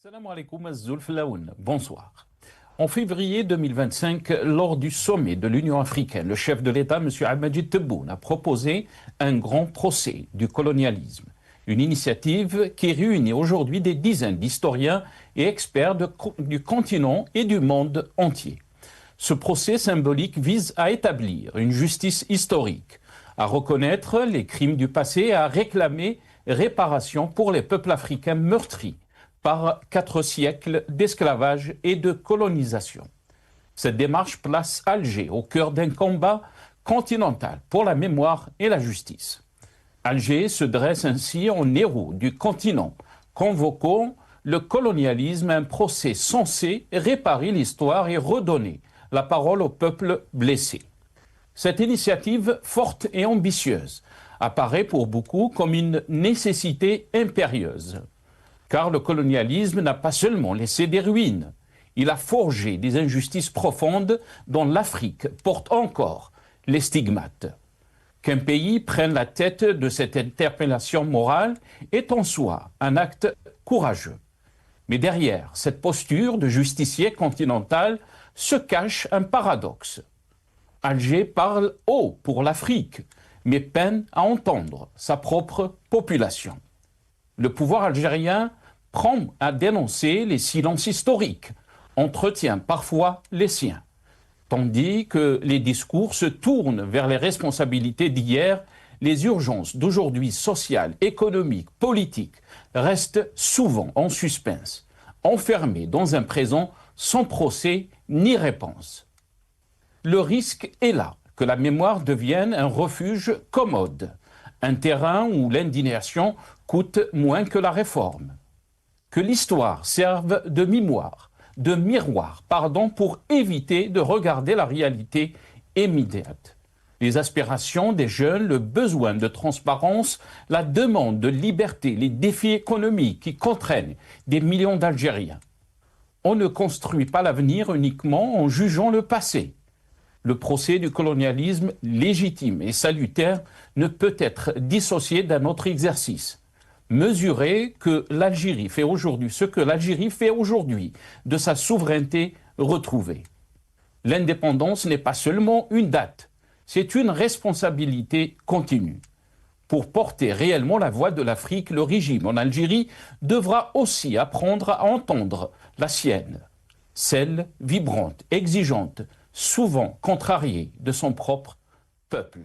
Salam alaikum Zulf Laoun. Bonsoir. En février 2025, lors du sommet de l'Union africaine, le chef de l'État, M. Abdelmadjid Tebboune, a proposé un grand procès du colonialisme. Une initiative qui réunit aujourd'hui des dizaines d'historiens et experts du continent et du monde entier. Ce procès symbolique vise à établir une justice historique, à reconnaître les crimes du passé et à réclamer réparation pour les peuples africains meurtris par 4 siècles d'esclavage et de colonisation. Cette démarche place Alger au cœur d'un combat continental pour la mémoire et la justice. Alger se dresse ainsi en héros du continent, convoquant le colonialisme à un procès censé réparer l'histoire et redonner la parole au peuple blessé. Cette initiative forte et ambitieuse apparaît pour beaucoup comme une nécessité impérieuse. Car le colonialisme n'a pas seulement laissé des ruines, il a forgé des injustices profondes dont l'Afrique porte encore les stigmates. Qu'un pays prenne la tête de cette interpellation morale est en soi un acte courageux. Mais derrière cette posture de justicier continental se cache un paradoxe. Alger parle haut pour l'Afrique, mais peine à entendre sa propre population. Le pouvoir algérien prend à dénoncer les silences historiques, entretient parfois les siens, tandis que les discours se tournent vers les responsabilités d'hier, les urgences d'aujourd'hui sociales, économiques, politiques restent souvent en suspense, enfermées dans un présent sans procès ni réponse. Le risque est là que la mémoire devienne un refuge commode, un terrain où l'indignation coûte moins que la réforme. Que l'histoire serve de miroir, pour éviter de regarder la réalité immédiate. Les aspirations des jeunes, le besoin de transparence, la demande de liberté, les défis économiques qui contraignent des millions d'Algériens. On ne construit pas l'avenir uniquement en jugeant le passé. Le procès du colonialisme légitime et salutaire ne peut être dissocié d'un autre exercice. Mesurer que l'Algérie fait aujourd'hui ce que l'Algérie fait aujourd'hui de sa souveraineté retrouvée. L'indépendance n'est pas seulement une date, c'est une responsabilité continue. Pour porter réellement la voix de l'Afrique, le régime en Algérie devra aussi apprendre à entendre la sienne, celle vibrante, exigeante, souvent contrariée de son propre peuple.